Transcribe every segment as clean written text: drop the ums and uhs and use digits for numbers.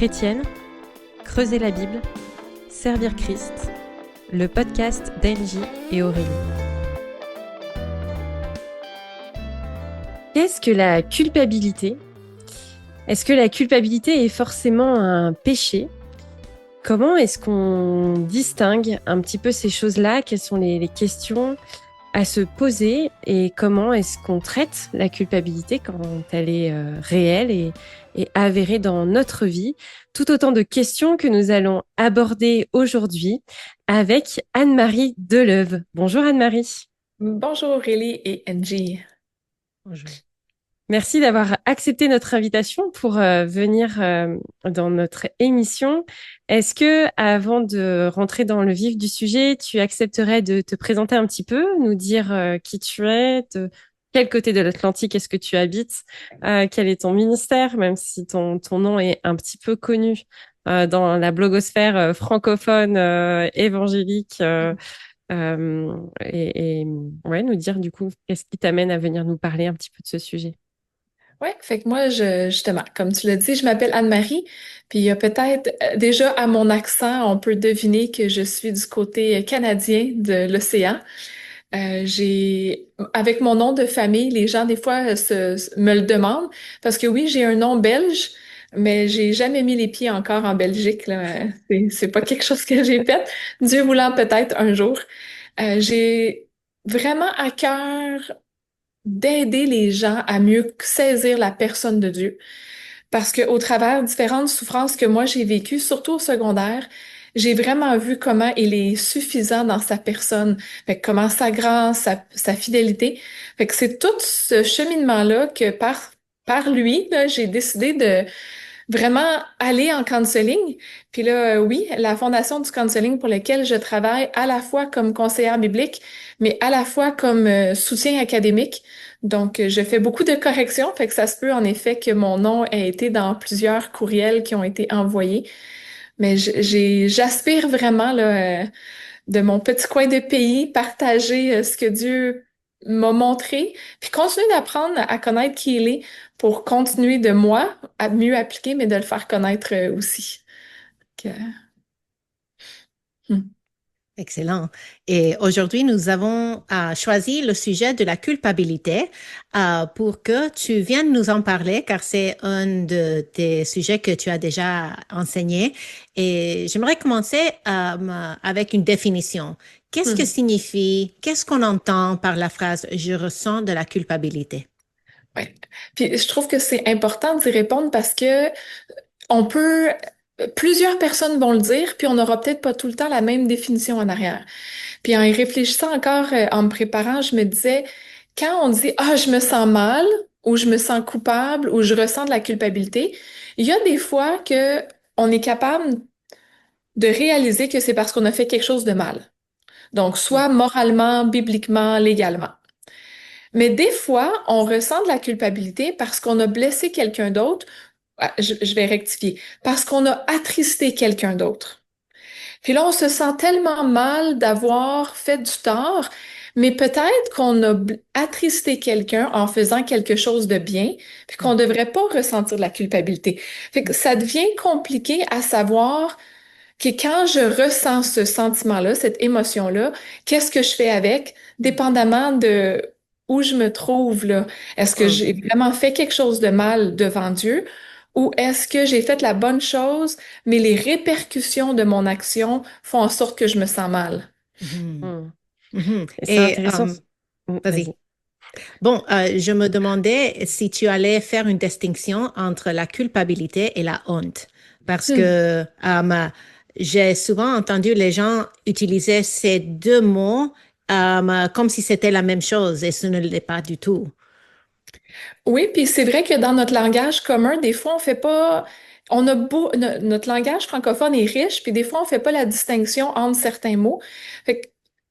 chrétienne, creuser la Bible, servir Christ, le podcast d'Angie et Aurélie. Qu'est-ce que la culpabilité ? Est-ce que la culpabilité est forcément un péché ? Comment est-ce qu'on distingue un petit peu ces choses-là ? Quelles sont les questions à se poser et comment est-ce qu'on traite la culpabilité quand elle est réelle et avérée dans notre vie? Tout autant de questions que nous allons aborder aujourd'hui avec Anne-Marie Deleuve. Bonjour Anne-Marie. Bonjour Aurélie et Angie. Bonjour. Merci d'avoir accepté notre invitation pour venir dans notre émission. Est-ce que, avant de rentrer dans le vif du sujet, tu accepterais de te présenter un petit peu, nous dire qui tu es, de quel côté de l'Atlantique est-ce que tu habites, quel est ton ministère, même si ton nom est un petit peu connu dans la blogosphère francophone évangélique, et ouais, nous dire du coup qu'est-ce qui t'amène à venir nous parler un petit peu de ce sujet. Ouais, fait que moi, justement, comme tu l'as dit, je m'appelle Anne-Marie, puis il y a peut-être déjà à mon accent, on peut deviner que je suis du côté canadien de l'océan. Avec mon nom de famille, les gens des fois me le demandent, parce que oui, j'ai un nom belge, mais j'ai jamais mis les pieds encore en Belgique, là. C'est pas quelque chose que j'ai fait. Dieu voulant peut-être un jour. J'ai vraiment à cœur d'aider les gens à mieux saisir la personne de Dieu. Parce que au travers de différentes souffrances que moi j'ai vécues, surtout au secondaire, j'ai vraiment vu comment il est suffisant dans sa personne. Fait que comment sa grâce, sa fidélité. Fait que c'est tout ce cheminement-là que par lui, là, j'ai décidé de vraiment aller en counseling. Puis là, oui, la fondation du counseling pour laquelle je travaille à la fois comme conseillère biblique, mais à la fois comme soutien académique. Donc, je fais beaucoup de corrections, fait que ça se peut en effet que mon nom ait été dans plusieurs courriels qui ont été envoyés. Mais j'aspire vraiment là, de mon petit coin de pays, partager ce que Dieu m'a montré, puis continuer d'apprendre à connaître qui il est pour continuer de moi à mieux appliquer, mais de le faire connaître aussi. Que- hmm. Excellent. Et aujourd'hui, nous avons choisi le sujet de la culpabilité pour que tu viennes nous en parler, car c'est un de tes sujets que tu as déjà enseigné. Et j'aimerais commencer avec une définition. Qu'est-ce que Hmm. signifie, qu'est-ce qu'on entend par la phrase « je ressens de la culpabilité » ? Ouais. Puis je trouve que c'est important d'y répondre parce que on peut, plusieurs personnes vont le dire, puis on n'aura peut-être pas tout le temps la même définition en arrière. Puis en y réfléchissant encore, en me préparant, je me disais, quand on dit «Ah, je me sens mal» ou «je me sens coupable» ou «je ressens de la culpabilité», il y a des fois que on est capable de réaliser que c'est parce qu'on a fait quelque chose de mal. Donc, soit moralement, bibliquement, légalement. Mais des fois, on ressent de la culpabilité parce qu'on a blessé quelqu'un d'autre. Ah, je vais rectifier. Parce qu'on a attristé quelqu'un d'autre. Puis là, on se sent tellement mal d'avoir fait du tort, mais peut-être qu'on a attristé quelqu'un en faisant quelque chose de bien, puis qu'on ne devrait pas ressentir de la culpabilité. Fait que ça devient compliqué à savoir que quand je ressens ce sentiment-là, cette émotion-là, qu'est-ce que je fais avec, dépendamment de où je me trouve là. Est-ce que j'ai vraiment fait quelque chose de mal devant Dieu? Ou est-ce que j'ai fait la bonne chose, mais les répercussions de mon action font en sorte que je me sens mal? Mhm. Hmm. Mhm. Et c'est Et intéressant. Vas-y. vas-y. Bon, je me demandais si tu allais faire une distinction entre la culpabilité et la honte, parce Hmm. que j'ai souvent entendu les gens utiliser ces deux mots comme si c'était la même chose, et ce ne l'est pas du tout. Oui, puis c'est vrai que dans notre langage commun, des fois, on fait pas, on a beau, notre langage francophone est riche, puis des fois, on fait pas la distinction entre certains mots. Fait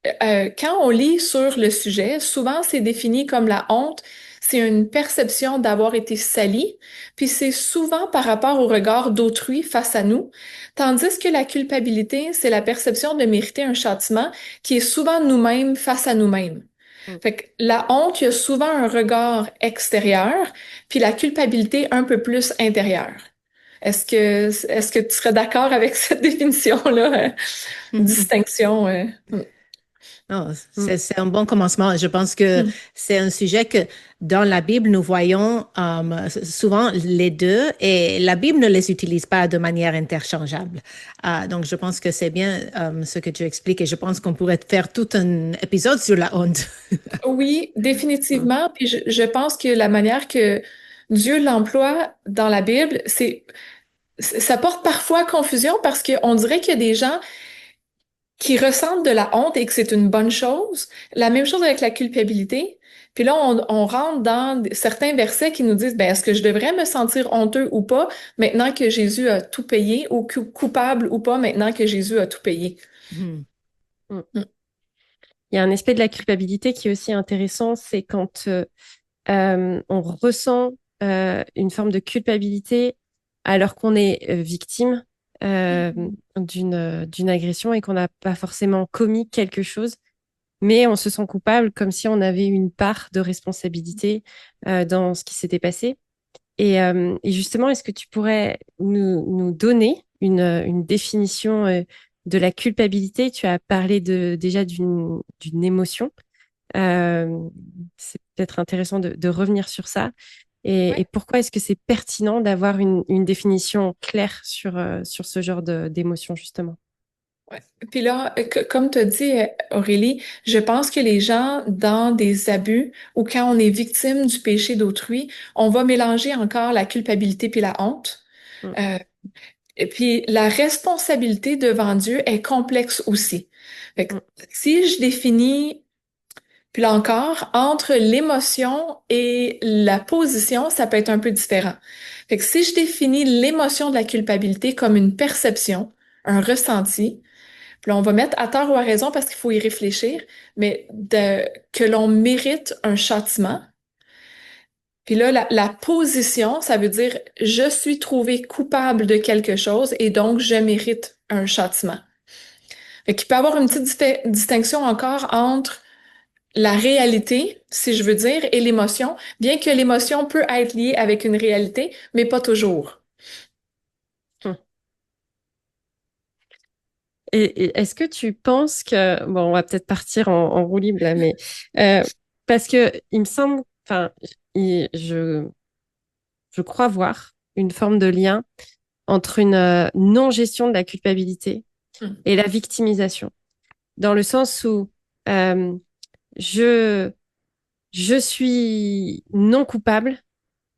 que, quand on lit sur le sujet, souvent, c'est défini comme la honte. C'est une perception d'avoir été sali, puis c'est souvent par rapport au regard d'autrui face à nous, tandis que la culpabilité, c'est la perception de mériter un châtiment qui est souvent nous-mêmes face à nous-mêmes. Hmm. Fait que la honte, il y a souvent un regard extérieur, puis la culpabilité un peu plus intérieure. Est-ce que tu serais d'accord avec cette définition-là, distinction? Non, Mm. c'est un bon commencement. Je pense que Hmm. c'est un sujet que dans la Bible, nous voyons souvent les deux et la Bible ne les utilise pas de manière interchangeable. Donc, je pense que c'est bien ce que tu expliques et je pense qu'on pourrait faire tout un épisode sur la honte. Oui, Mm. définitivement. Puis je pense que la manière que Dieu l'emploie dans la Bible, ça porte parfois à confusion parce qu'on dirait qu'il y a des gens qui ressentent de la honte et que c'est une bonne chose. La même chose avec la culpabilité. Puis là, on rentre dans certains versets qui nous disent, ben, est-ce que je devrais me sentir honteux ou pas maintenant que Jésus a tout payé ou coupable ou pas maintenant que Jésus a tout payé? Hmm. Mm. Mm. Il y a un aspect de la culpabilité qui est aussi intéressant, c'est quand on ressent une forme de culpabilité alors qu'on est victime d'une agression et qu'on n'a pas forcément commis quelque chose, mais on se sent coupable comme si on avait une part de responsabilité dans ce qui s'était passé. Et justement, est-ce que tu pourrais nous donner une définition de la culpabilité? Tu as parlé déjà d'une émotion. Euh, c'est peut-être intéressant de revenir sur ça. Et pourquoi est-ce que c'est pertinent d'avoir une définition claire sur ce genre d'émotion, justement? Ouais. Puis là, comme tu as dit, Aurélie, je pense que les gens dans des abus ou quand on est victime du péché d'autrui, on va mélanger encore la culpabilité puis la honte. Mm, Euh, et puis la responsabilité devant Dieu est complexe aussi. Fait que mm, si je définis, puis là encore, entre l'émotion et la position, ça peut être un peu différent. Fait que si je définis l'émotion de la culpabilité comme une perception, un ressenti, puis là, on va mettre à tort ou à raison parce qu'il faut y réfléchir, mais que l'on mérite un châtiment. Puis là, la position, ça veut dire je suis trouvé coupable de quelque chose et donc je mérite un châtiment. Fait qu'il peut y avoir une petite distinction encore entre la réalité, si je veux dire, et l'émotion, bien que l'émotion peut être liée avec une réalité, mais pas toujours. mm. Et est-ce que tu penses que, bon, on va peut-être partir en roue libre là, mais parce que il me semble, enfin, je crois voir une forme de lien entre une non-gestion de la culpabilité Hmm. et la victimisation, dans le sens où euh, je, je suis non coupable,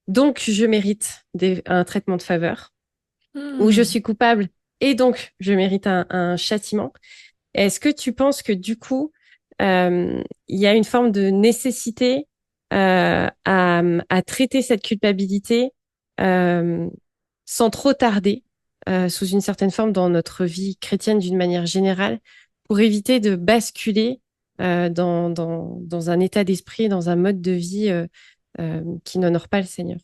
donc je mérite un traitement de faveur, ou je Hmm. suis coupable et donc je mérite un châtiment. Est-ce que tu penses que du coup, il y a une forme de nécessité à traiter cette culpabilité euh, sans trop tarder, sous une certaine forme dans notre vie chrétienne d'une manière générale, pour éviter de basculer dans un état d'esprit, dans un mode de vie qui n'honore pas le Seigneur?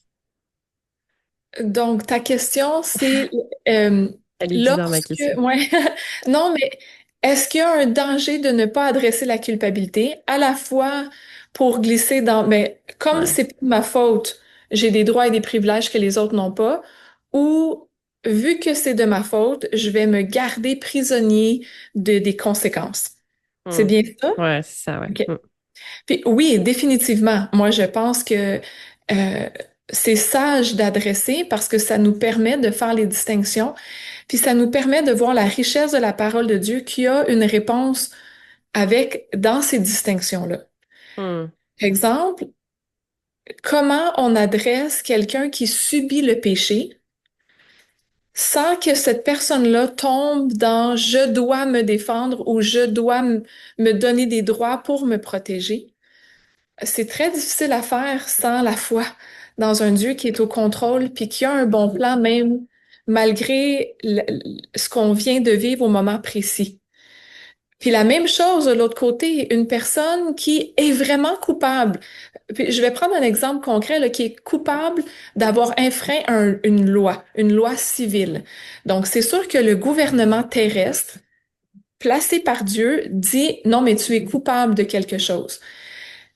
Donc, ta question, c'est euh, Elle est bizarre, ma lorsque... question. Ouais. Non, mais est-ce qu'il y a un danger de ne pas adresser la culpabilité à la fois pour glisser dans... Mais comme Ouais. c'est pas ma faute, j'ai des droits et des privilèges que les autres n'ont pas, ou vu que c'est de ma faute, je vais me garder prisonnier des conséquences. C'est Hmm. bien ça? Ouais, c'est ça, ouais. OK. Hmm. Puis oui, définitivement. Moi, je pense que euh, c'est sage d'adresser parce que ça nous permet de faire les distinctions, puis ça nous permet de voir la richesse de la parole de Dieu qui a une réponse avec dans ces distinctions-là. Hmm. Exemple, comment on adresse quelqu'un qui subit le péché sans que cette personne-là tombe dans je dois me défendre ou je dois me donner des droits pour me protéger. C'est très difficile à faire sans la foi dans un Dieu qui est au contrôle puis qui a un bon plan même malgré ce qu'on vient de vivre au moment précis. Puis la même chose de l'autre côté, une personne qui est vraiment coupable. Puis je vais prendre un exemple concret là, qui est coupable d'avoir enfreint une loi civile. Donc c'est sûr que le gouvernement terrestre placé par Dieu dit non mais tu es coupable de quelque chose.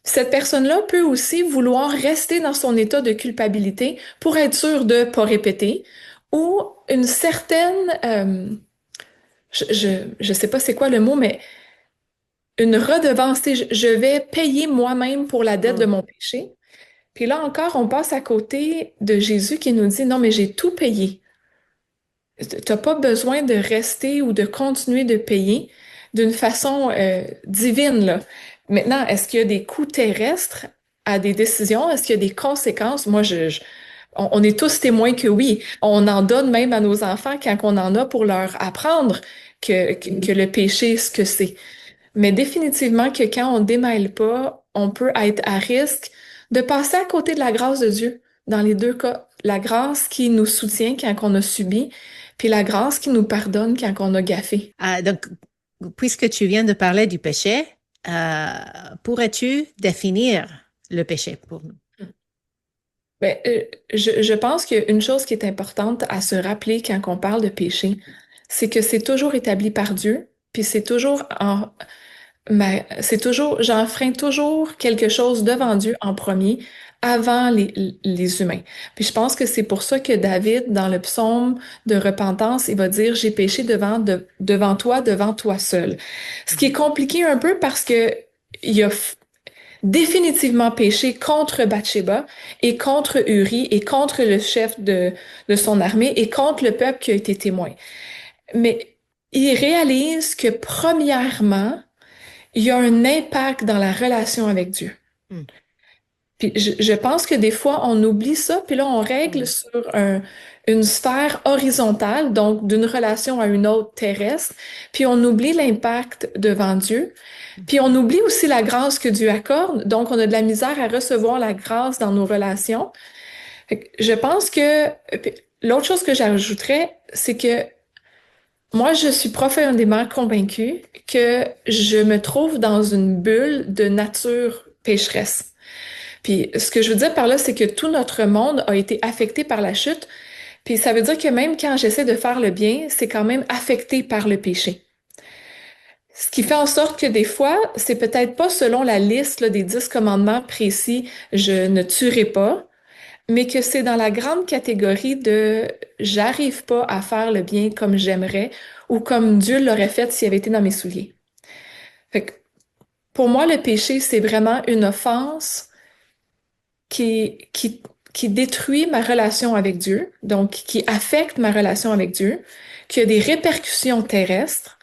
Cette personne-là peut aussi vouloir rester dans son état de culpabilité pour être sûr de pas répéter ou une certaine, je sais pas c'est quoi le mot, mais une redevance. Tu sais, je vais payer moi-même pour la dette de Mm. mon péché. Puis là encore, on passe à côté de Jésus qui nous dit, non, mais j'ai tout payé. T'as pas besoin de rester ou de continuer de payer d'une façon divine, là. Maintenant, est-ce qu'il y a des coûts terrestres à des décisions? Est-ce qu'il y a des conséquences? Moi, on est tous témoins que oui. On en donne même à nos enfants quand on en a pour leur apprendre que le péché, ce que c'est. Mais définitivement que quand on démêle pas, on peut être à risque de passer à côté de la grâce de Dieu. Dans les deux cas, la grâce qui nous soutient quand on a subi, puis la grâce qui nous pardonne quand on a gaffé. Donc, puisque tu viens de parler du péché, pourrais-tu définir le péché pour nous? Ben, je pense qu'une chose qui est importante à se rappeler quand on parle de péché, c'est que c'est toujours établi par Dieu, puis c'est toujours, j'enfreins toujours quelque chose devant Dieu en premier, avant les humains. Puis je pense que c'est pour ça que David, dans le psaume de repentance, il va dire, j'ai péché devant toi seul. Ce qui est compliqué un peu parce que il a définitivement péché contre Bathsheba et contre Uri et contre le chef de son armée et contre le peuple qui a été témoin. Mais il réalise que premièrement, il y a un impact dans la relation avec Dieu. Hmm. Puis je pense que des fois, on oublie ça, puis là, on règle Hmm. sur une sphère horizontale, donc d'une relation à une autre terrestre, puis on oublie l'impact devant Dieu, puis on oublie aussi la grâce que Dieu accorde, donc on a de la misère à recevoir la grâce dans nos relations. Fait que je pense que puis l'autre chose que j'ajouterais, c'est que moi, je suis profondément convaincue que je me trouve dans une bulle de nature pécheresse. Puis ce que je veux dire par là, c'est que tout notre monde a été affecté par la chute. Puis ça veut dire que même quand j'essaie de faire le bien, c'est quand même affecté par le péché. Ce qui fait en sorte que des fois, c'est peut-être pas selon la liste là, des 10 commandements précis, je ne tuerai pas, mais que c'est dans la grande catégorie de j'arrive pas à faire le bien comme j'aimerais ou comme Dieu l'aurait fait s'il avait été dans mes souliers. Fait que pour moi, le péché, c'est vraiment une offense qui, qui, qui détruit ma relation avec Dieu, donc qui affecte ma relation avec Dieu, qui a des répercussions terrestres.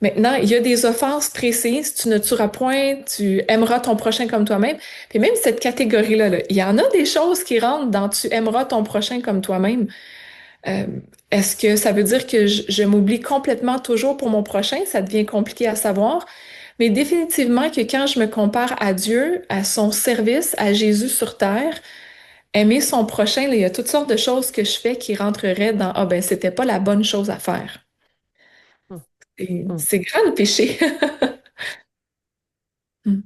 Maintenant, il y a des offenses précises. Tu ne tueras point, tu aimeras ton prochain comme toi-même. Puis même cette catégorie-là, là, il y en a des choses qui rentrent dans tu aimeras ton prochain comme toi-même. Euh, Est-ce que ça veut dire que je m'oublie complètement toujours pour mon prochain? Ça devient compliqué à savoir. Mais définitivement que quand je me compare à Dieu, à son service, à Jésus sur terre, aimer son prochain, là, il y a toutes sortes de choses que je fais qui rentreraient dans ah ben c'était pas la bonne chose à faire. Mm. Et Mm. c'est grand le péché. Mm.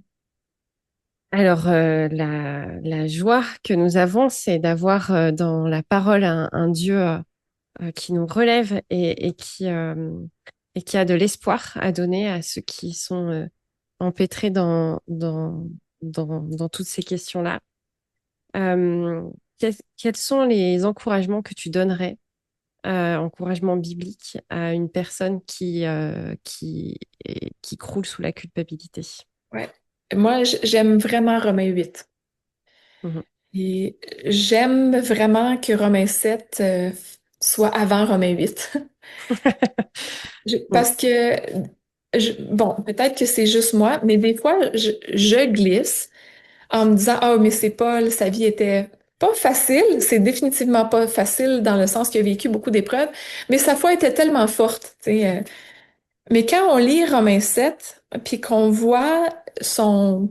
Alors, la joie que nous avons, c'est d'avoir dans la parole un Dieu qui nous relève et qui a de l'espoir à donner à ceux qui sont empêtrés dans toutes ces questions-là. Euh, quels sont les encouragements que tu donnerais, encouragements bibliques, à une personne qui croule sous la culpabilité? Ouais. Moi, j'aime vraiment Romains 8. Mhm. Et j'aime vraiment que Romains 7 soit avant Romains 8. Mm. Parce que, bon, peut-être que c'est juste moi, mais des fois, je glisse en me disant, ah, mais c'est Paul, sa vie était pas facile. C'est définitivement pas facile dans le sens qu'il a vécu beaucoup d'épreuves, mais sa foi était tellement forte, tu sais. Mais quand on lit Romains 7, puis qu'on voit son,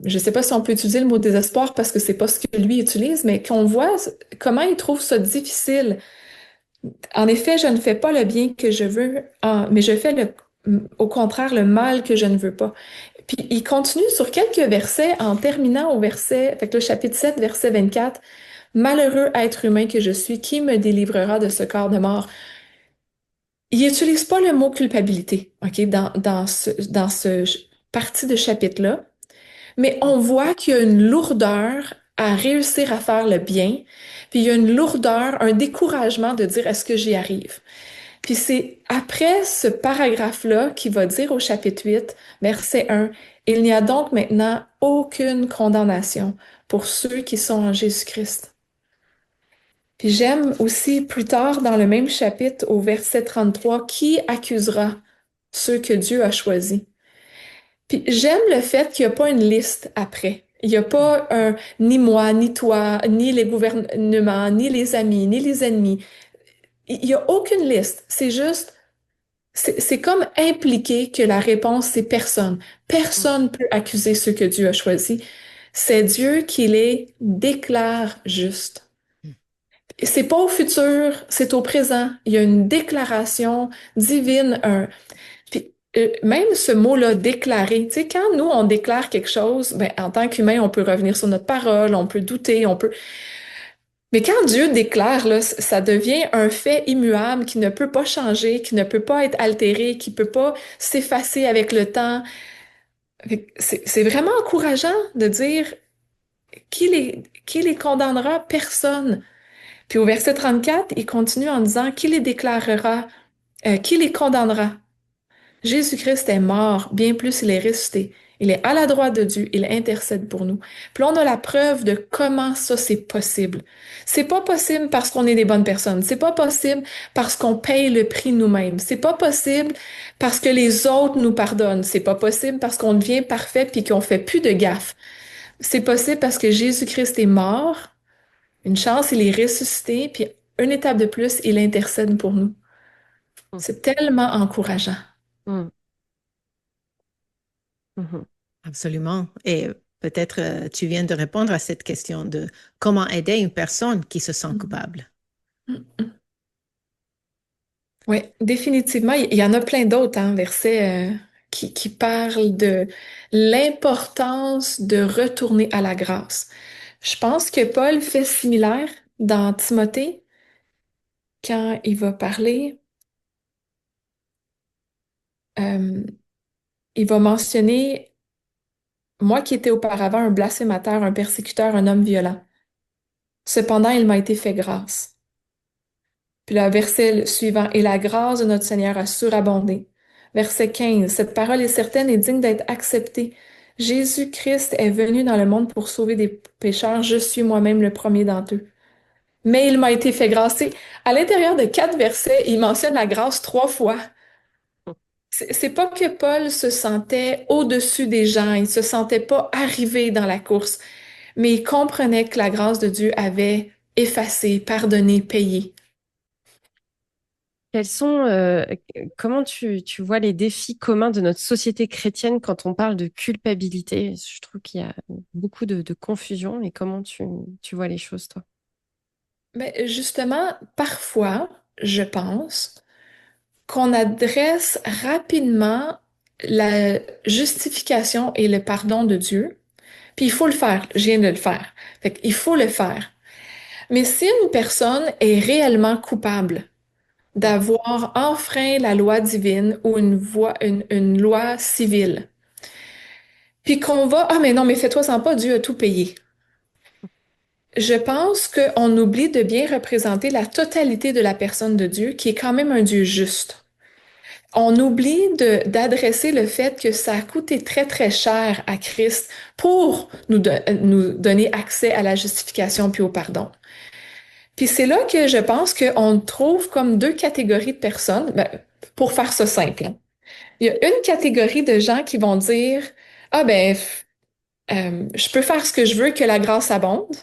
je sais pas si on peut utiliser le mot désespoir parce que c'est pas ce que lui utilise, mais qu'on voit comment il trouve ça difficile. En effet, je ne fais pas le bien que je veux, mais je fais au contraire le mal que je ne veux pas. Puis il continue sur quelques versets en terminant au verset, fait que le chapitre 7, verset 24. Malheureux être humain que je suis, qui me délivrera de ce corps de mort? Il n'utilise pas le mot culpabilité, OK, dans ce partie de chapitre-là, mais on voit qu'il y a une lourdeur à réussir à faire le bien, puis il y a une lourdeur, un découragement de dire est-ce que j'y arrive? Puis c'est après ce paragraphe-là qui va dire au chapitre 8, verset 1, il n'y a donc maintenant aucune condamnation pour ceux qui sont en Jésus-Christ. Puis j'aime aussi plus tard dans le même chapitre au verset 33, qui accusera ceux que Dieu a choisis? Puis j'aime le fait qu'il n'y a pas une liste après. Il n'y a pas un ni moi, ni toi, ni les gouvernements, ni les amis, ni les ennemis. Il n'y a aucune liste. C'est juste, c'est comme impliqué que la réponse, c'est personne. Personne peut accuser ceux que Dieu a choisis. C'est Dieu qui les déclare justes. Et c'est pas au futur, c'est au présent. Il y a une déclaration divine, puis, même ce mot-là, déclarer, tu sais, quand nous, on déclare quelque chose, ben, en tant qu'humain, on peut revenir sur notre parole, on peut douter, on peut... Mais quand Dieu déclare, là, ça devient un fait immuable qui ne peut pas changer, qui ne peut pas être altéré, qui peut pas s'effacer avec le temps. C'est vraiment encourageant de dire qui les condamnera? Personne. Puis au verset 34, il continue en disant qui les déclarera, qui les condamnera? Jésus-Christ est mort, bien plus il est ressuscité. Il est à la droite de Dieu, il intercède pour nous. Puis là, on a la preuve de comment ça c'est possible. C'est pas possible parce qu'on est des bonnes personnes. C'est pas possible parce qu'on paye le prix nous-mêmes. C'est pas possible parce que les autres nous pardonnent. C'est pas possible parce qu'on devient parfait puis qu'on fait plus de gaffes. C'est possible parce que Jésus-Christ est mort. Une chance, il est ressuscité. Puis une étape de plus, il intercède pour nous. Mm. C'est tellement encourageant. Mm. Mhm. Absolument. Et peut-être tu viens de répondre à cette question de comment aider une personne qui se sent coupable. Oui, définitivement. Il y en a plein d'autres hein, versets qui parlent de l'importance de retourner à la grâce. Je pense que Paul fait similaire dans Timothée quand il va parler. euh, il va mentionner, moi qui étais auparavant un blasphémateur, un persécuteur, un homme violent. Cependant, il m'a été fait grâce. Puis le verset suivant, et la grâce de notre Seigneur a surabondé. Verset 15, cette parole est certaine et digne d'être acceptée. Jésus-Christ est venu dans le monde pour sauver des pécheurs. Je suis moi-même le premier d'entre eux. Mais il m'a été fait grâce. Tu sais, à l'intérieur de 4 versets, il mentionne la grâce 3 fois. C'est pas que Paul se sentait au-dessus des gens, il se sentait pas arrivé dans la course, mais il comprenait que la grâce de Dieu avait effacé, pardonné, payé. Quels sont, comment tu vois les défis communs de notre société chrétienne quand on parle de culpabilité? Je trouve qu'il y a beaucoup de confusion. Et comment tu vois les choses, toi? Mais justement, parfois, je pense qu'on adresse rapidement la justification et le pardon de Dieu. Puis il faut le faire. Je viens de le faire. Fait qu'il faut le faire. Mais si une personne est réellement coupable d'avoir enfreint la loi divine ou une loi civile, puis qu'on va, ah mais non, mais fais-toi-en pas, Dieu a tout payé. Je pense qu'on oublie de bien représenter la totalité de la personne de Dieu, qui est quand même un Dieu juste. On oublie d'adresser le fait que ça a coûté très, très cher à Christ pour nous donner accès à la justification puis au pardon. Puis c'est là que je pense qu'on trouve comme 2 catégories de personnes, ben, pour faire ça simple, hein. Il y a une catégorie de gens qui vont dire, ah ben, je peux faire ce que je veux, que la grâce abonde.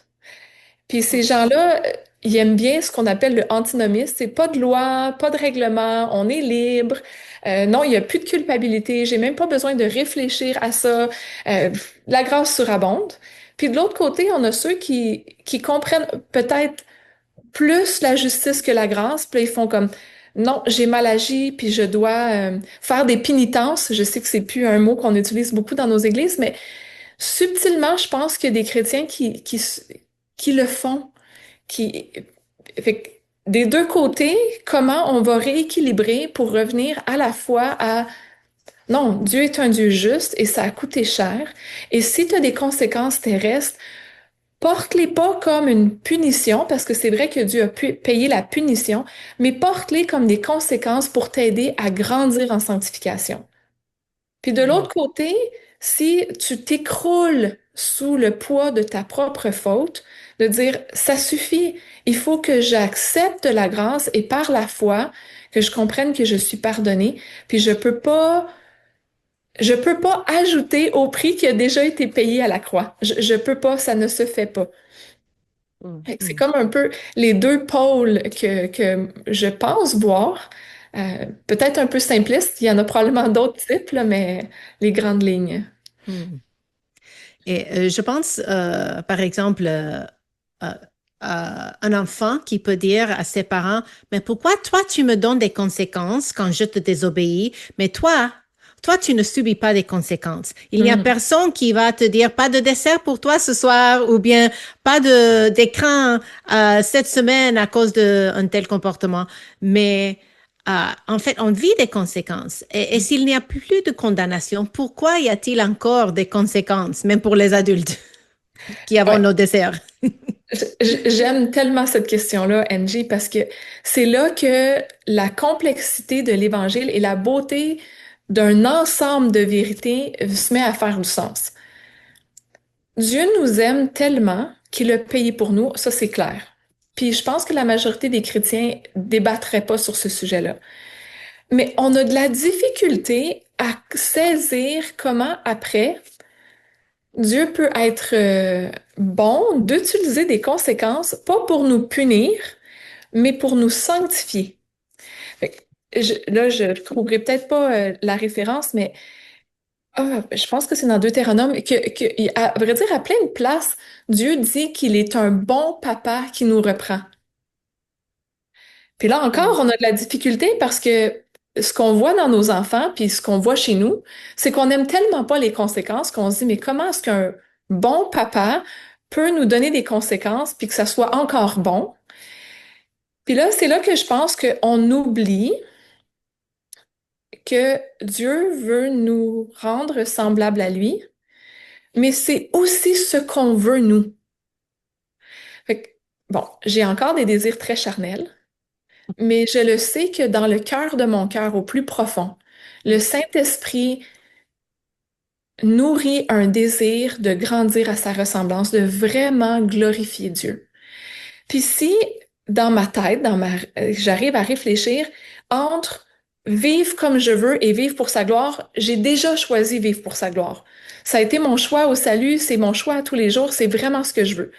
Puis ces gens-là, ils aiment bien ce qu'on appelle le antinomiste. C'est pas de loi, pas de règlement, on est libre. Non, il n'y a plus de culpabilité. J'ai même pas besoin de réfléchir à ça. La grâce surabonde. Puis de l'autre côté, on a ceux qui comprennent peut-être plus la justice que la grâce. Puis là, ils font comme, non, j'ai mal agi, puis je dois faire des pénitences. Je sais que c'est plus un mot qu'on utilise beaucoup dans nos églises, mais subtilement, je pense qu'il y a des chrétiens qui le font. Qui, fait que des 2 côtés, comment on va rééquilibrer pour revenir à la fois à non, Dieu est un Dieu juste et ça a coûté cher. Et si tu as des conséquences terrestres, porte-les pas comme une punition, parce que c'est vrai que Dieu a pu payer la punition, mais porte-les comme des conséquences pour t'aider à grandir en sanctification. Puis de Mhm. l'autre côté, si tu t'écroules sous le poids de ta propre faute, de dire, ça suffit, il faut que j'accepte la grâce et par la foi, que je comprenne que je suis pardonnée, puis je peux pas ajouter au prix qui a déjà été payé à la croix. Je peux pas, ça ne se fait pas. Mm. Fait que c'est Mhm. comme un peu les deux pôles que je pense voir. Peut-être un peu simpliste, il y en a probablement d'autres types, là, mais les grandes lignes. Mhm. Et je pense, par exemple, euh, un enfant qui peut dire à ses parents, mais pourquoi toi tu me donnes des conséquences quand je te désobéis, mais toi tu ne subis pas des conséquences. Il n'y a Mm. personne qui va te dire pas de dessert pour toi ce soir ou bien pas d'écran cette semaine à cause d'un tel comportement. Mais en fait, on vit des conséquences. Et s'il n'y a plus de condamnation, pourquoi y a-t-il encore des conséquences, même pour les adultes qui avons Ouais. nos desserts? J'aime tellement cette question-là, Angie, parce que c'est là que la complexité de l'Évangile et la beauté d'un ensemble de vérités se met à faire du sens. Dieu nous aime tellement qu'il a payé pour nous, ça c'est clair. Puis je pense que la majorité des chrétiens débattraient pas sur ce sujet-là. Mais on a de la difficulté à saisir comment après Dieu peut être bon d'utiliser des conséquences, pas pour nous punir, mais pour nous sanctifier. Fait que là, je ne trouverai peut-être pas la référence, mais je pense que c'est dans Deutéronome à vrai dire, à plein de places, Dieu dit qu'il est un bon papa qui nous reprend. Puis là encore, on a de la difficulté parce que ce qu'on voit dans nos enfants, puis ce qu'on voit chez nous, c'est qu'on n'aime tellement pas les conséquences qu'on se dit, mais comment est-ce qu'un bon papa peut nous donner des conséquences, puis que ça soit encore bon? Puis là, c'est là que je pense qu'on oublie que Dieu veut nous rendre semblables à lui, mais c'est aussi ce qu'on veut nous. Fait que, bon, j'ai encore des désirs très charnels, mais je le sais que dans le cœur de mon cœur, au plus profond, le Saint-Esprit nourrit un désir de grandir à sa ressemblance, de vraiment glorifier Dieu. Puis si dans ma tête, j'arrive à réfléchir entre vivre comme je veux et vivre pour sa gloire, j'ai déjà choisi vivre pour sa gloire. Ça a été mon choix au salut, c'est mon choix à tous les jours, c'est vraiment ce que je veux.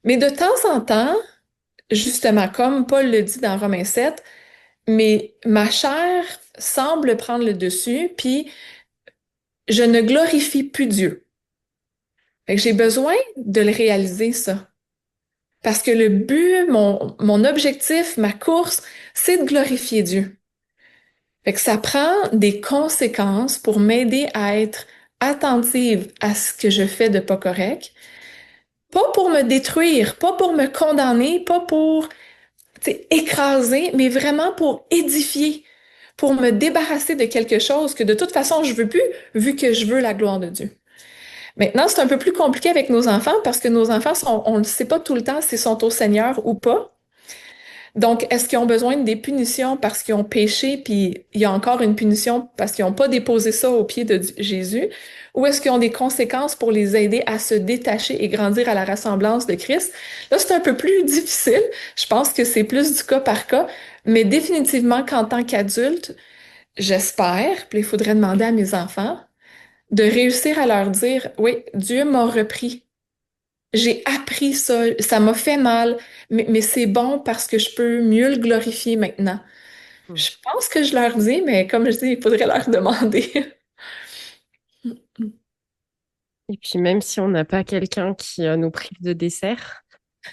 Mais de temps en temps, justement, comme Paul le dit dans Romains 7, mais ma chair semble prendre le dessus, puis je ne glorifie plus Dieu. Fait que j'ai besoin de le réaliser, ça. Parce que le but, mon objectif, ma course, c'est de glorifier Dieu. Fait que ça prend des conséquences pour m'aider à être attentive à ce que je fais de pas correct. Pas pour me détruire, pas pour me condamner, pas pour, tu sais, écraser, mais vraiment pour édifier, pour me débarrasser de quelque chose que de toute façon je veux plus, vu que je veux la gloire de Dieu. Maintenant, c'est un peu plus compliqué avec nos enfants parce que nos enfants on ne sait pas tout le temps s'ils sont au Seigneur ou pas. Donc, est-ce qu'ils ont besoin de des punitions parce qu'ils ont péché, puis il y a encore une punition parce qu'ils n'ont pas déposé ça au pied de Jésus? Ou est-ce qu'ils ont des conséquences pour les aider à se détacher et grandir à la ressemblance de Christ? Là, c'est un peu plus difficile. Je pense que c'est plus du cas par cas, mais définitivement qu'en tant qu'adulte, j'espère, puis il faudrait demander à mes enfants, de réussir à leur dire, oui, Dieu m'a repris. J'ai appris ça, ça m'a fait mal, mais c'est bon parce que je peux mieux le glorifier maintenant. Mm. Je pense que je leur dis, mais comme je dis, il faudrait leur demander. Et puis même si on n'a pas quelqu'un qui nous prive de dessert,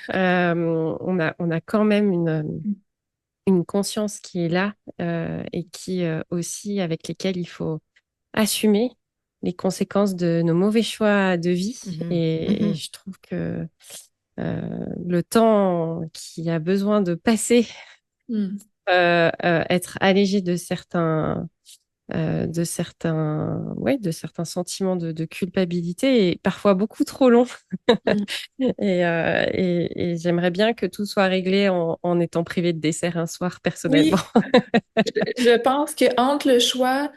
on a quand même une conscience qui est là et qui aussi avec lesquelles il faut assumer les conséquences de nos mauvais choix de vie. Mhm, Et mhm, je trouve que le temps qui a besoin de passer, Hmm. être allégé de certains de certains sentiments de culpabilité et parfois beaucoup trop longs. Mm. Et j'aimerais bien que tout soit réglé en étant privé de dessert un soir, personnellement. Oui, je pense que entre le choix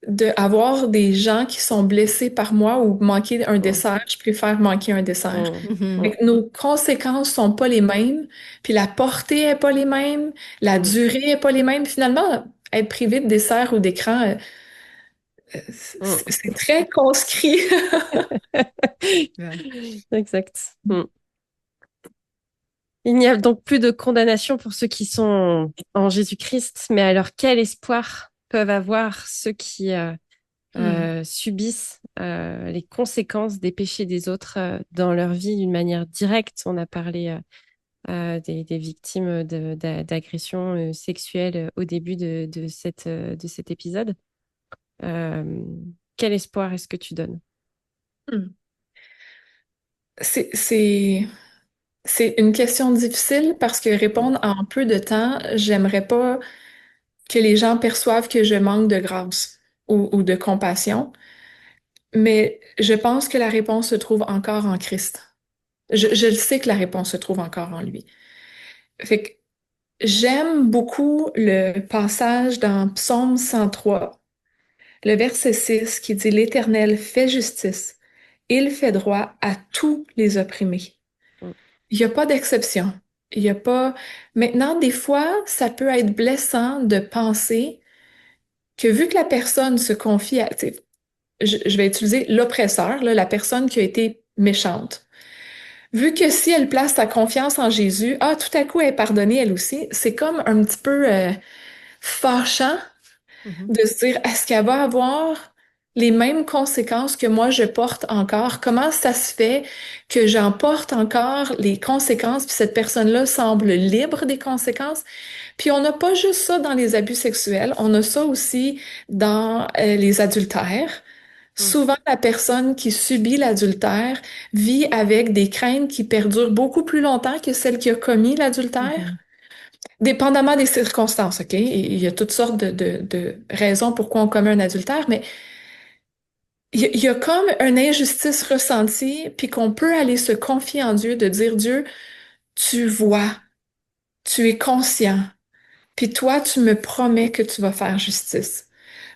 d'avoir des gens qui sont blessés par moi ou manquer un Mm, dessert, je préfère manquer un dessert. mm, Fait Mhm. mm, que nos conséquences sont pas les mêmes, puis la portée est pas les mêmes, la mm, durée est pas les mêmes. Finalement, être privé de dessert ou d'écran, mm. c'est très conscrit. Ouais. Exact. Mm. Il n'y a donc plus de condamnation pour ceux qui sont en Jésus-Christ, mais alors quel espoir peuvent avoir ceux qui Hmm. subissent les conséquences des péchés des autres dans leur vie d'une manière directe. On a parlé des victimes d'agressions sexuelles au début de cet épisode. Euh, Quel espoir est-ce que tu donnes? Hmm. C'est, c'est, c'est une question difficile parce que Mm, répondre en peu de temps, j'aimerais pas que les gens perçoivent que je manque de grâce ou de compassion, mais je pense que la réponse se trouve encore en Christ. Je le sais que la réponse se trouve encore en lui. Fait que j'aime beaucoup le passage dans Psaume 103, le verset 6 qui dit l'Éternel fait justice, il fait droit à tous les opprimés. mm, Il n'y a pas d'exception. Il y a pas. Maintenant, des fois, ça peut être blessant de penser que vu que la personne se confie à, tu sais, je vais utiliser l'oppresseur, là, la personne qui a été méchante. Vu que si elle place sa confiance en Jésus, ah, tout à coup, elle est pardonnée elle aussi, c'est comme un petit peu fâchant Mhm. de se dire, est-ce qu'elle va avoir les mêmes conséquences que moi je porte encore? Comment ça se fait que j'en porte encore les conséquences, puis cette personne-là semble libre des conséquences? Puis on n'a pas juste ça dans les abus sexuels, on a ça aussi dans les adultères. mm, Souvent, la personne qui subit l'adultère vit avec des craintes qui perdurent beaucoup plus longtemps que celle qui a commis l'adultère. Mhm. Dépendamment des circonstances, OK? Il y a toutes sortes de raisons pourquoi on commet un adultère, mais il y a comme une injustice ressentie, puis qu'on peut aller se confier en Dieu, de dire, Dieu, tu vois, tu es conscient, puis toi, tu me promets que tu vas faire justice.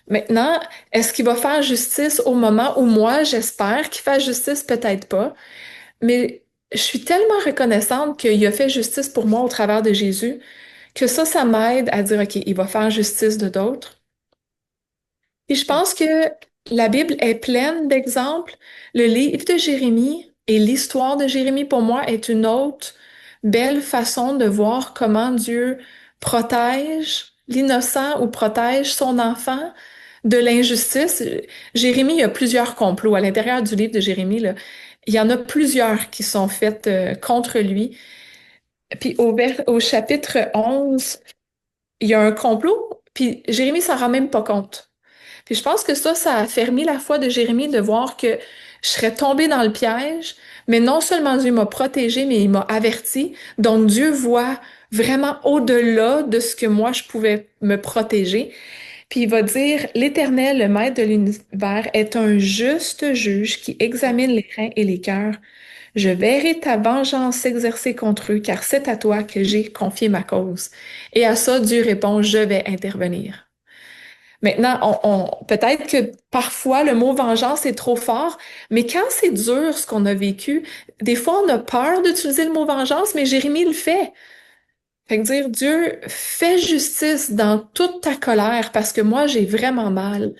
Maintenant, est-ce qu'il va faire justice au moment où moi, j'espère qu'il fasse justice? Peut-être pas, mais je suis tellement reconnaissante qu'il a fait justice pour moi au travers de Jésus que ça m'aide à dire, OK, il va faire justice de d'autres. Puis je pense que la Bible est pleine d'exemples. Le livre de Jérémie et l'histoire de Jérémie, pour moi, est une autre belle façon de voir comment Dieu protège l'innocent ou protège son enfant de l'injustice. Jérémie, il y a plusieurs complots à l'intérieur du livre de Jérémie, là. Il y en a plusieurs qui sont faits contre lui. Puis au chapitre 11, il y a un complot, puis Jérémie s'en rend même pas compte. Puis je pense que ça a affermi la foi de Jérémie de voir que je serais tombée dans le piège, mais non seulement Dieu m'a protégée, mais il m'a averti. Donc Dieu voit vraiment au-delà de ce que moi je pouvais me protéger. Puis il va dire, l'Éternel, le Maître de l'univers, est un juste juge qui examine les reins et les cœurs. Je verrai ta vengeance s'exercer contre eux, car c'est à toi que j'ai confié ma cause. Et à ça, Dieu répond, je vais intervenir. Maintenant, peut-être que parfois le mot vengeance est trop fort, mais quand c'est dur ce qu'on a vécu, des fois on a peur d'utiliser le mot vengeance, mais Jérémie le fait. Fait que dire Dieu, fais justice dans toute ta colère parce que moi j'ai vraiment mal.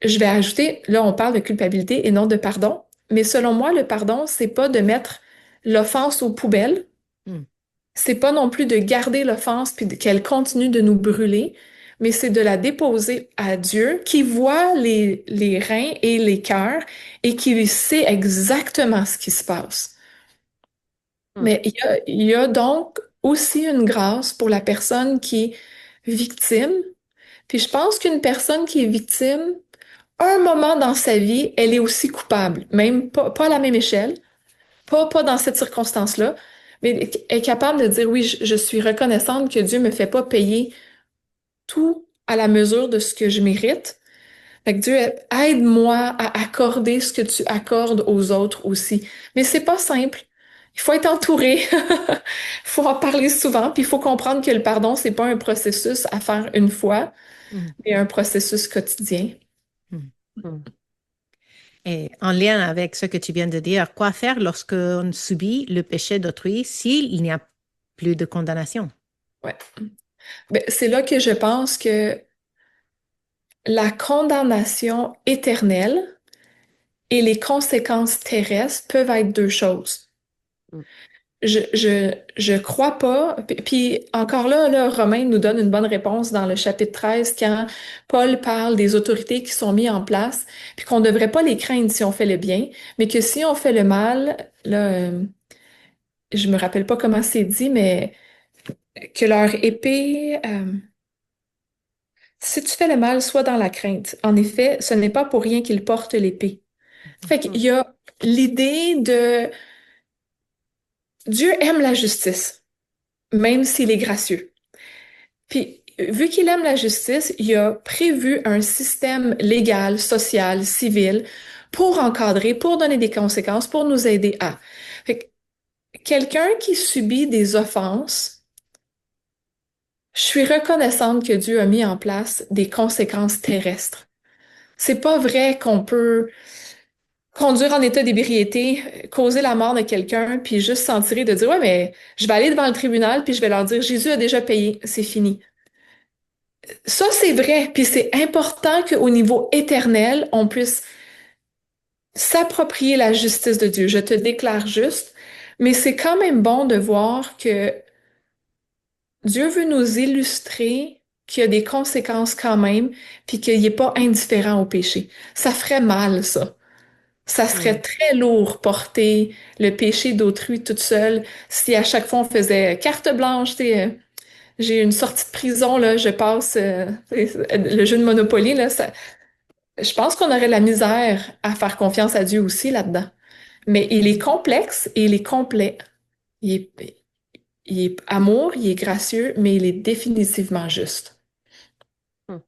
Je vais ajouter, là on parle de culpabilité et non de pardon, mais selon moi le pardon, c'est pas de mettre l'offense aux poubelles, Mm. c'est pas non plus de garder l'offense puis qu'elle continue de nous brûler, mais c'est de la déposer à Dieu qui voit les reins et les cœurs et qui sait exactement ce qui se passe. mm, Mais il y a donc aussi une grâce pour la personne qui est victime. Puis je pense qu'une personne qui est victime, un moment dans sa vie, elle est aussi coupable, même pas à la même échelle, pas dans cette circonstance-là, mais est capable de dire oui, je suis reconnaissante que Dieu me fait pas payer tout à la mesure de ce que je mérite. Fait que Dieu, aide-moi à accorder ce que tu accordes aux autres aussi. Mais c'est pas simple. Il faut être entouré. Il faut en parler souvent, puis il faut comprendre que le pardon, c'est pas un processus à faire une fois, Mm, mais un processus quotidien. mm. Mm. Et en lien avec ce que tu viens de dire, quoi faire lorsqu'on subit le péché d'autrui s'il n'y a plus de condamnation? Ouais. Ben, c'est là que je pense que la condamnation éternelle et les conséquences terrestres peuvent être deux choses. Mm. Je crois pas. Puis encore là, Romain nous donne une bonne réponse dans le chapitre 13 quand Paul parle des autorités qui sont mises en place, puis qu'on ne devrait pas les craindre si on fait le bien, mais que si on fait le mal, là, je me rappelle pas comment c'est dit, mais que leur épée, si tu fais le mal, sois dans la crainte. En effet, ce n'est pas pour rien qu'ils portent l'épée. Fait qu'il Mm. y a l'idée de Dieu aime la justice, même s'il est gracieux. Puis, vu qu'il aime la justice, il a prévu un système légal, social, civil pour encadrer, pour donner des conséquences, pour nous aider à. Fait que quelqu'un qui subit des offenses, je suis reconnaissante que Dieu a mis en place des conséquences terrestres. C'est pas vrai qu'on peut conduire en état d'ébriété, causer la mort de quelqu'un, puis juste s'en tirer de dire, ouais, mais je vais aller devant le tribunal, puis je vais leur dire, Jésus a déjà payé, c'est fini. Ça, c'est vrai, puis c'est important qu'au niveau éternel, on puisse s'approprier la justice de Dieu. Je te déclare juste, mais c'est quand même bon de voir que Dieu veut nous illustrer qu'il y a des conséquences quand même, puis qu'il n'est pas indifférent au péché. Ça ferait mal, ça. Ça serait Mm. très lourd porter le péché d'autrui toute seule si à chaque fois on faisait carte blanche, tu sais, j'ai une sortie de prison, là, je passe le jeu de Monopoly, là, je pense qu'on aurait la misère à faire confiance à Dieu aussi là-dedans. Mais il est complexe et il est complet. Il est, il est amour, il est gracieux, mais il est définitivement juste. Mm.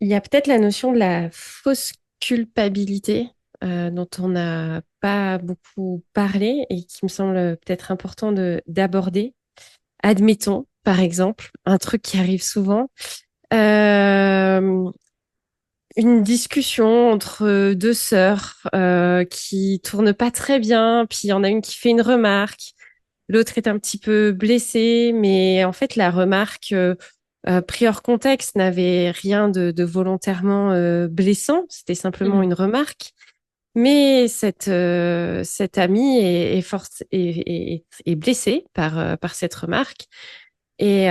Il y a peut-être la notion de la fausse culpabilité dont on n'a pas beaucoup parlé et qui me semble peut-être important d'aborder. Admettons, par exemple, un truc qui arrive souvent, euh, une discussion entre deux sœurs qui tourne pas très bien, puis il y en a une qui fait une remarque, l'autre est un petit peu blessée, mais en fait la remarque pris hors contexte n'avait rien de volontairement blessant, c'était simplement Mhm. une remarque. Mais cette amie est blessée par cette remarque et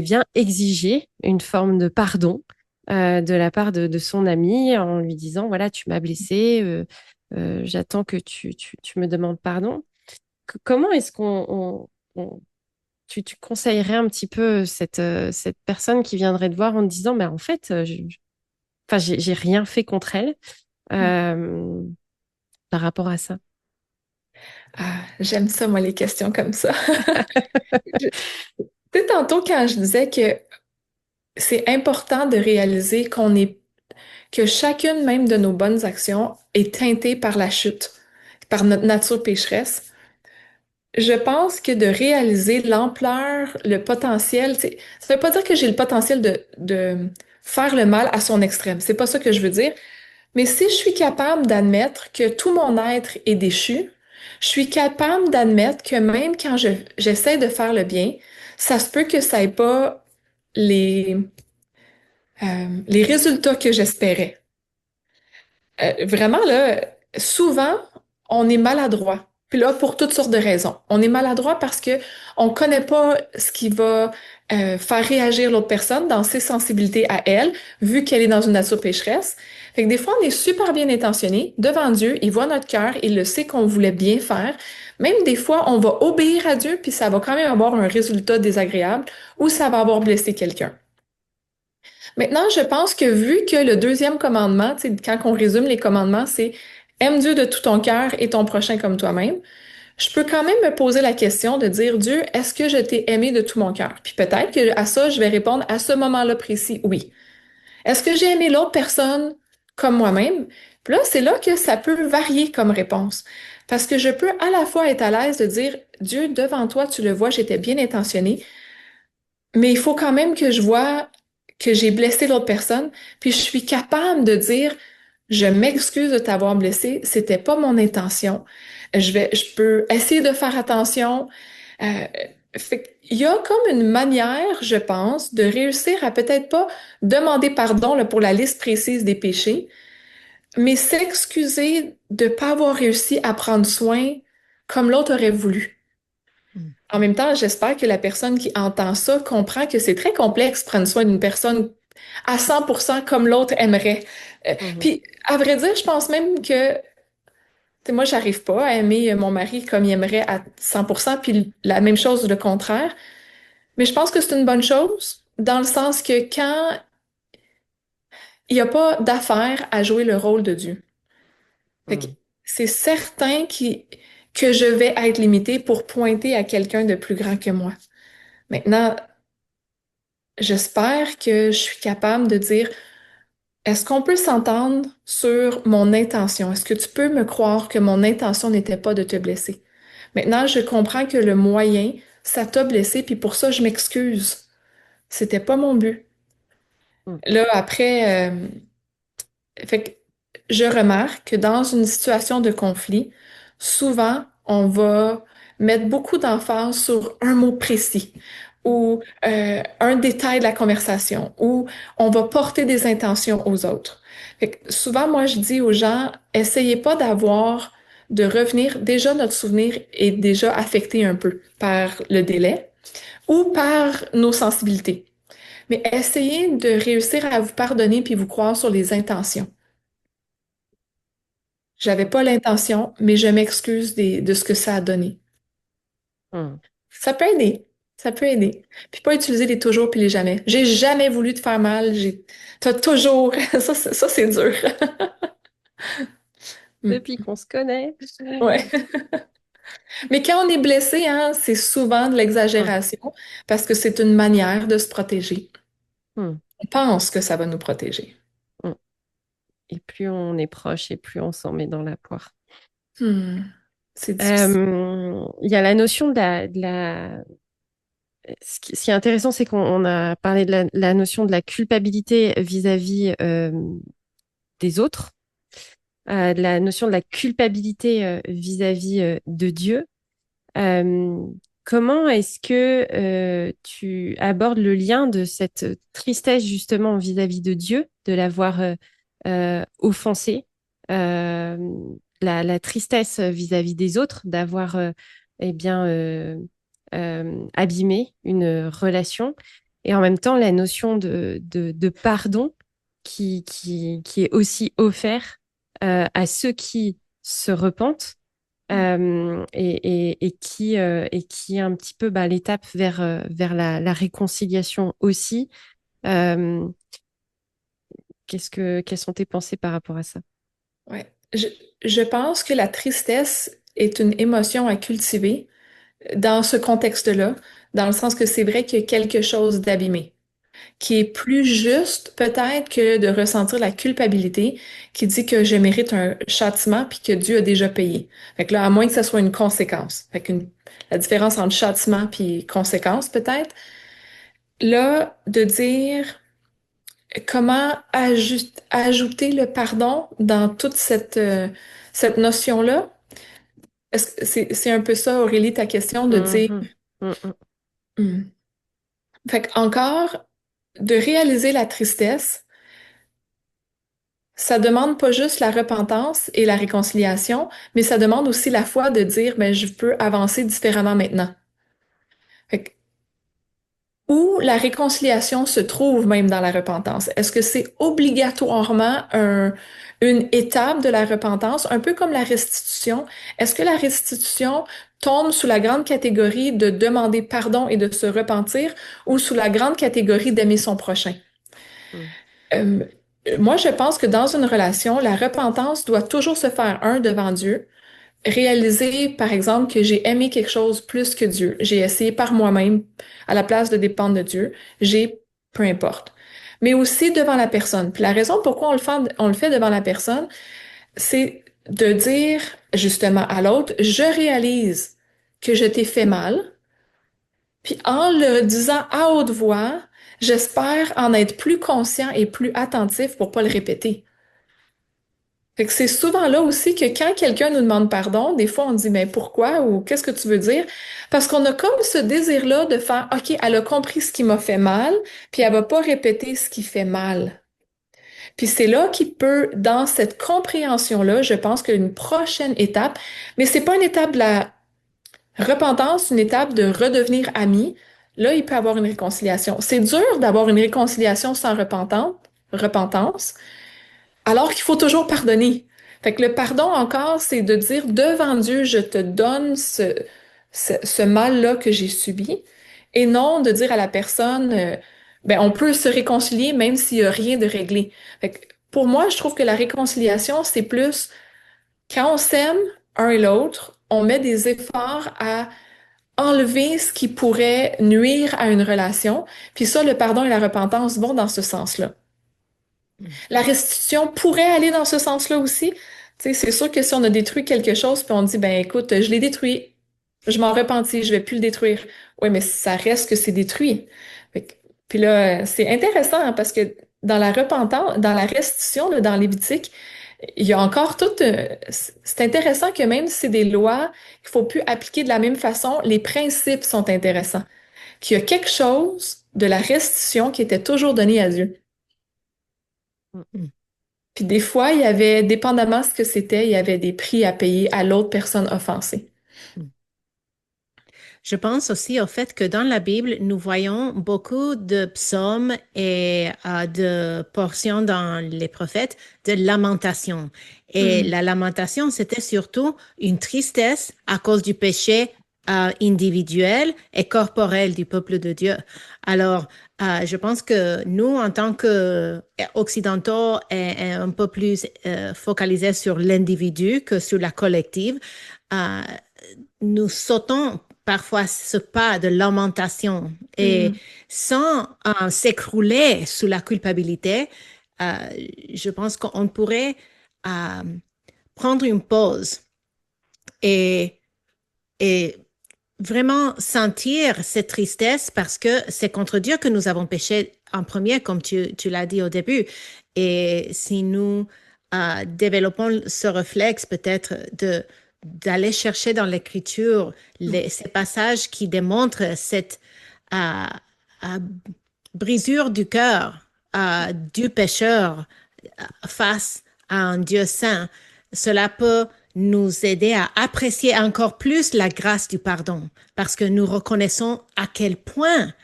vient exiger une forme de pardon de la part de son ami en lui disant, voilà, tu m'as blessé, j'attends que tu me demandes pardon. Comment est-ce tu conseillerais un petit peu cette personne qui viendrait te voir en te disant, bah, en fait, enfin, j'ai rien fait contre elle euh, par rapport à ça. Ah, j'aime ça, moi, les questions comme ça. Tu sais, tantôt, quand je disais que c'est important de réaliser que chacune même de nos bonnes actions est teintée par la chute, par notre nature pécheresse. Je pense que de réaliser l'ampleur, le potentiel, ça veut pas dire que j'ai le potentiel de faire le mal à son extrême. C'est pas ça que je veux dire. Mais si je suis capable d'admettre que tout mon être est déchu, je suis capable d'admettre que même quand j'essaie de faire le bien, ça se peut que ça n'ait pas les, les résultats que j'espérais. Vraiment, là, souvent, on est maladroit. Puis là, pour toutes sortes de raisons. On est maladroit parce que on connaît pas ce qui va faire réagir l'autre personne dans ses sensibilités à elle, vu qu'elle est dans une nature pécheresse. Fait que des fois, on est super bien intentionné devant Dieu. Il voit notre cœur, il le sait qu'on voulait bien faire. Même des fois, on va obéir à Dieu, puis ça va quand même avoir un résultat désagréable ou ça va avoir blessé quelqu'un. Maintenant, je pense que vu que le deuxième commandement, tu sais, quand on résume les commandements, c'est aime Dieu de tout ton cœur et ton prochain comme toi-même. je peux quand même me poser la question de dire, Dieu, est-ce que je t'ai aimé de tout mon cœur? Puis peut-être que à ça, je vais répondre à ce moment-là précis, oui. Est-ce que j'ai aimé l'autre personne comme moi-même? Puis là, c'est là que ça peut varier comme réponse. Parce que je peux à la fois être à l'aise de dire, Dieu, devant toi, tu le vois, j'étais bien intentionnée, mais il faut quand même que je vois que j'ai blessé l'autre personne, puis je suis capable de dire, je m'excuse de t'avoir blessé, c'était pas mon intention. Je peux essayer de faire attention. Euh, il y a comme une manière, je pense, de réussir à peut-être pas demander pardon là, pour la liste précise des péchés, mais s'excuser de pas avoir réussi à prendre soin comme l'autre aurait voulu. Mm. En même temps, j'espère que la personne qui entend ça comprend que c'est très complexe prendre soin d'une personne à 100% comme l'autre aimerait. Mhm. Puis, à vrai dire, je pense même que moi, j'arrive pas à aimer mon mari comme il aimerait à 100%, puis la même chose le contraire. Mais je pense que c'est une bonne chose, dans le sens que quand il n'y a pas d'affaire à jouer le rôle de Dieu. Fait que Mhm. c'est certain que je vais être limitée pour pointer à quelqu'un de plus grand que moi. Maintenant, j'espère que je suis capable de dire, est-ce qu'on peut s'entendre sur mon intention? Est-ce que tu peux me croire que mon intention n'était pas de te blesser? Maintenant, je comprends que le moyen, ça t'a blessé, puis pour ça, je m'excuse. C'était pas mon but. Mhm. Là, après, fait que je remarque que dans une situation de conflit, souvent, on va mettre beaucoup d'emphase sur un mot précis ou un détail de la conversation ou on va porter des intentions aux autres. Fait que souvent, moi, je dis aux gens, essayez pas de revenir. Déjà, notre souvenir est déjà affecté un peu par le délai ou par nos sensibilités. Mais essayez de réussir à vous pardonner puis vous croire sur les intentions. J'avais pas l'intention, mais je m'excuse de ce que ça a donné. Mhm. Ça peut aider. Ça peut aider. Puis pas utiliser les toujours puis les jamais. J'ai jamais voulu te faire mal. T'as toujours. Ça, c'est dur. Hmm. Depuis qu'on se connaît. Ouais. Mais quand on est blessé, hein, c'est souvent de Mhm. l'exagération parce que c'est une manière de se protéger. Mhm. On pense que ça va nous protéger. Mhm. Et plus on est proche et plus on s'en met dans la poire. Hmm. C'est difficile. Il y a la notion ce qui est intéressant, c'est qu'on a parlé de la notion de la culpabilité vis-à-vis des autres, de la notion de la culpabilité vis-à-vis de Dieu. Euh, Comment est-ce que tu abordes le lien de cette tristesse justement vis-à-vis de Dieu, de l'avoir offensé, euh, la tristesse vis-à-vis des autres, d'avoir eh bien abîmé une relation, et en même temps la notion de pardon qui est aussi offert à ceux qui se repentent et qui est un petit peu bah, l'étape vers la réconciliation aussi. Euh, quelles sont tes pensées par rapport à ça? Ouais. Je pense que la tristesse est une émotion à cultiver dans ce contexte-là, dans le sens que c'est vrai qu'il y a quelque chose d'abîmé, qui est plus juste peut-être que de ressentir la culpabilité qui dit que je mérite un châtiment puis que Dieu a déjà payé. Fait que là, à moins que ça soit une conséquence. La différence entre châtiment puis conséquence peut-être. Là, de dire comment ajouter le pardon dans toute cette notion-là. Est-ce que c'est un peu ça, Aurélie, ta question de dire, Mhm. Mhm. hmm. Fait encore, de réaliser la tristesse, ça demande pas juste la repentance et la réconciliation, mais ça demande aussi la foi de dire, ben, je peux avancer différemment maintenant. Fait que où la réconciliation se trouve même dans la repentance? Est-ce que c'est obligatoirement une étape de la repentance, un peu comme la restitution? Est-ce que la restitution tombe sous la grande catégorie de demander pardon et de se repentir ou sous la grande catégorie d'aimer son prochain? Mhm. Euh, Moi, je pense que dans une relation, la repentance doit toujours se faire, un, devant Dieu, réaliser, par exemple, que j'ai aimé quelque chose plus que Dieu. J'ai essayé par moi-même, à la place de dépendre de Dieu. Peu importe. Mais aussi devant la personne. Puis la raison pourquoi on le fait devant la personne, c'est de dire justement à l'autre, je réalise que je t'ai fait mal, puis en le disant à haute voix, j'espère en être plus conscient et plus attentif pour pas le répéter. Fait que c'est souvent là aussi que quand quelqu'un nous demande pardon, des fois on dit mais pourquoi ou qu'est-ce que tu veux dire? Parce qu'on a comme ce désir-là de faire OK, elle a compris ce qui m'a fait mal, puis elle va pas répéter ce qui fait mal. Puis c'est là qu'il peut, dans cette compréhension-là, je pense qu'une prochaine étape, mais c'est pas une étape de la repentance, une étape de redevenir amis. Là, il peut avoir une réconciliation. C'est dur d'avoir une réconciliation sans repentance, alors qu'il faut toujours pardonner. Fait que le pardon encore, c'est de dire devant Dieu, je te donne ce mal-là que j'ai subi, et non de dire à la personne, ben, on peut se réconcilier même s'il n'y a rien de réglé. Fait que pour moi, je trouve que la réconciliation, c'est plus quand on s'aime un et l'autre, on met des efforts à enlever ce qui pourrait nuire à une relation. Puis ça, le pardon et la repentance vont dans ce sens-là. La restitution pourrait aller dans ce sens-là aussi. Tu sais, c'est sûr que si on a détruit quelque chose, puis on dit, ben écoute, je l'ai détruit, je m'en repentis, je vais plus le détruire. Oui, mais ça reste que c'est détruit. Fait que- puis là, c'est intéressant hein, parce que dans la repentance, dans la restitution, là, dans Lévitique, il y a encore tout. C'est intéressant que même si c'est des lois qu'il faut plus appliquer de la même façon, les principes sont intéressants. Qu'il y a quelque chose de la restitution qui était toujours donné à Dieu. Mm. Puis des fois, il y avait, dépendamment de ce que c'était, il y avait des prix à payer à l'autre personne offensée. Mm. Je pense aussi au fait que dans la Bible, nous voyons beaucoup de psaumes et de portions dans les prophètes de lamentation. Et Mhm. la lamentation, c'était surtout une tristesse à cause du péché individuel et corporel du peuple de Dieu. Alors, je pense que nous, en tant qu'Occidentaux, et un peu plus focalisés sur l'individu que sur la collective, euh, nous sautons parfois ce pas de lamentation et Mhm. sans s'écrouler sous la culpabilité, euh, je pense qu'on pourrait euh, prendre une pause et, et vraiment sentir cette tristesse parce que c'est contre Dieu que nous avons péché en premier, comme tu l'as dit au début. Et si nous développons ce réflexe peut-être d'aller chercher dans l'Écriture ces passages qui démontrent cette euh, euh, brisure du cœur du pécheur face à un Dieu saint, cela peut nous aider à apprécier encore plus la grâce du pardon parce que nous reconnaissons à quel point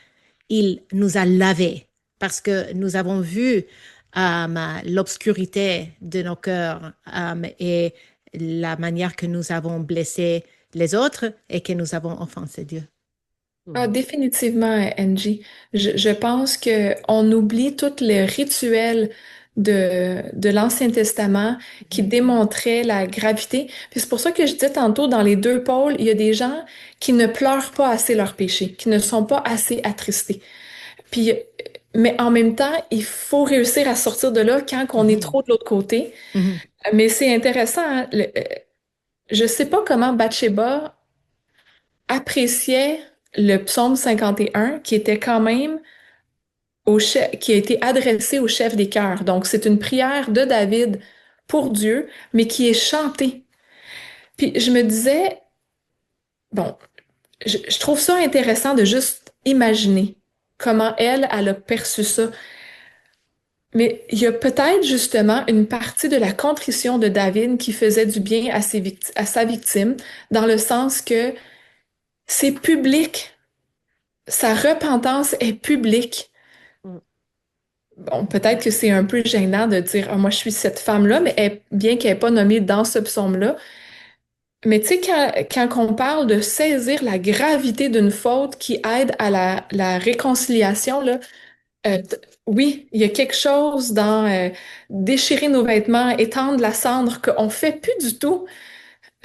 il nous a lavés, parce que nous avons vu l'obscurité de nos cœurs et la manière que nous avons blessé les autres et que nous avons offensé Dieu. Ah, définitivement, Angie. Je pense que on oublie tout le rituel de l'Ancien Testament qui démontrait la gravité. Puis c'est pour ça que je disais tantôt, dans les deux pôles, il y a des gens qui ne pleurent pas assez leurs péchés, qui ne sont pas assez attristés. Puis, mais en même temps, il faut réussir à sortir de là quand on est Mhm. trop de l'autre côté. Mhm. Mais c'est intéressant, hein, je sais pas comment Bathsheba appréciait le psaume 51 qui était quand même qui a été adressé au chef des chœurs. Donc, c'est une prière de David pour Dieu, mais qui est chantée. Puis je me disais, bon, je trouve ça intéressant de juste imaginer comment elle a perçu ça. Mais il y a peut-être justement une partie de la contrition de David qui faisait du bien à à sa victime, dans le sens que c'est public, sa repentance est publique. Mm. Bon, peut-être que c'est un peu gênant de dire, ah, moi, je suis cette femme-là, mais bien qu'elle n'est pas nommée dans ce psaume-là. Mais tu sais, quand on parle de saisir la gravité d'une faute qui aide à la réconciliation, là, oui, il y a quelque chose dans déchirer nos vêtements, étendre la cendre qu'on fait plus du tout.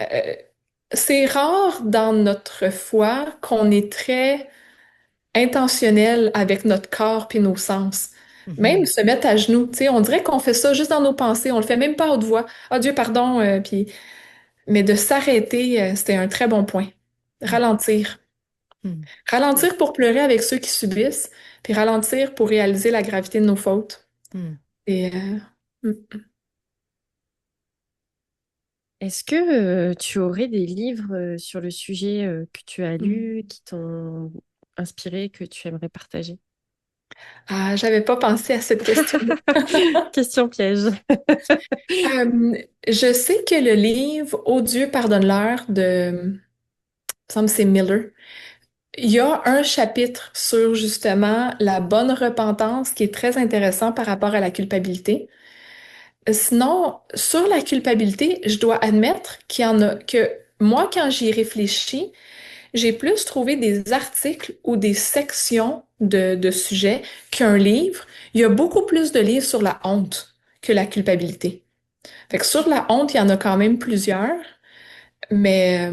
Euh, c'est rare dans notre foi qu'on est très intentionnel avec notre corps puis nos sens. Même Mhm. se mettre à genoux, tu sais, on dirait qu'on fait ça juste dans nos pensées, on le fait même pas à haute voix. Ah Dieu, pardon, puis mais de s'arrêter, c'était un très bon point. Ralentir. Mhm. Ralentir pour pleurer avec ceux qui subissent, puis ralentir pour réaliser la gravité de nos fautes. Mhm. Et mm. Est-ce que tu aurais des livres sur le sujet que tu as Mm. lus, qui t'ont inspiré, que tu aimerais partager? Ah, j'avais pas pensé à cette question. Question piège. Je sais que le livre Oh Dieu, pardonne-leur de, il me semble que c'est Miller. Il y a un chapitre sur justement la bonne repentance qui est très intéressant par rapport à la culpabilité. Sinon, sur la culpabilité, je dois admettre qu'il y en a que moi, quand j'y réfléchis, j'ai plus trouvé des articles ou des sections de sujets qu'un livre. Il y a beaucoup plus de livres sur la honte que la culpabilité. Fait que sur la honte, il y en a quand même plusieurs, mais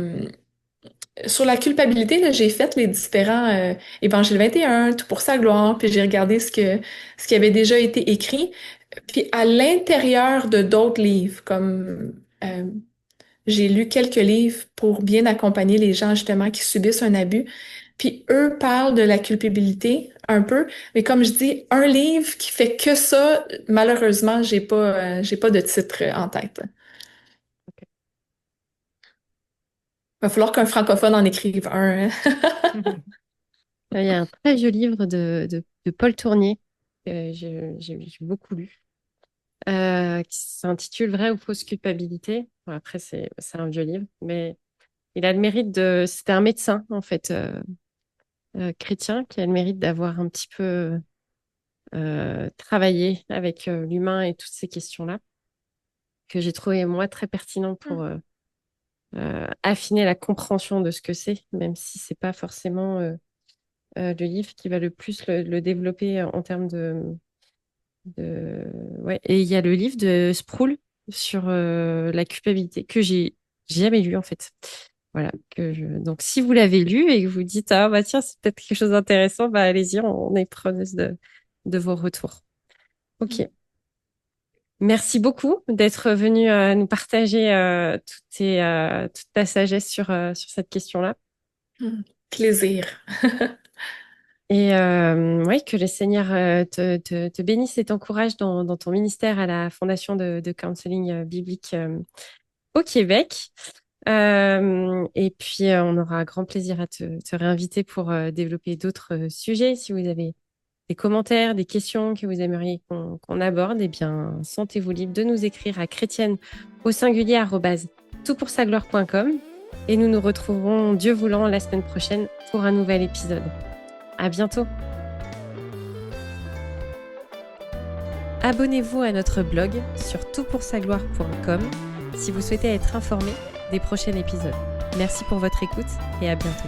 sur la culpabilité, là, j'ai fait les différents Évangile 21, Tout pour sa gloire, puis j'ai regardé ce qui avait déjà été écrit. Puis à l'intérieur de d'autres livres, comme j'ai lu quelques livres pour bien accompagner les gens justement qui subissent un abus. Puis eux parlent de la culpabilité un peu, mais comme je dis, un livre qui fait que ça, malheureusement, j'ai pas de titre en tête. Va falloir qu'un francophone en écrive un. Mhm. Il y a un très vieux livre de Paul Tournier que j'ai beaucoup lu, qui s'intitule Vraie ou fausse culpabilité. Bon, après, c'est un vieux livre, mais il a le mérite de... C'était un médecin, en fait, chrétien, qui a le mérite d'avoir un petit peu travaillé avec l'humain et toutes ces questions-là, que j'ai trouvé, moi, très pertinent pour affiner la compréhension de ce que c'est, même si c'est pas forcément le livre qui va le plus le développer en termes de... Ouais. Et il y a le livre de Sproul sur la culpabilité que j'ai jamais lu en fait. Voilà, donc si vous l'avez lu et que vous dites ah bah tiens c'est peut-être quelque chose d'intéressant, bah allez-y, on est preneuse de vos retours. Ok. Merci beaucoup d'être venu nous partager toute ta sagesse sur cette question-là. Plaisir. Et ouais, que le Seigneur te bénisse et t'encourage dans ton ministère à la Fondation de counseling biblique au Québec. Et puis, on aura grand plaisir à te réinviter pour développer d'autres sujets. Si vous avez des commentaires, des questions que vous aimeriez qu'on aborde, eh bien, sentez-vous libre de nous écrire à chrétienne au singulier @toutpoursagloire.com. Et nous nous retrouverons, Dieu voulant, la semaine prochaine pour un nouvel épisode. À bientôt. Abonnez-vous à notre blog sur toutpoursagloire.com si vous souhaitez être informé des prochains épisodes. Merci pour votre écoute et à bientôt.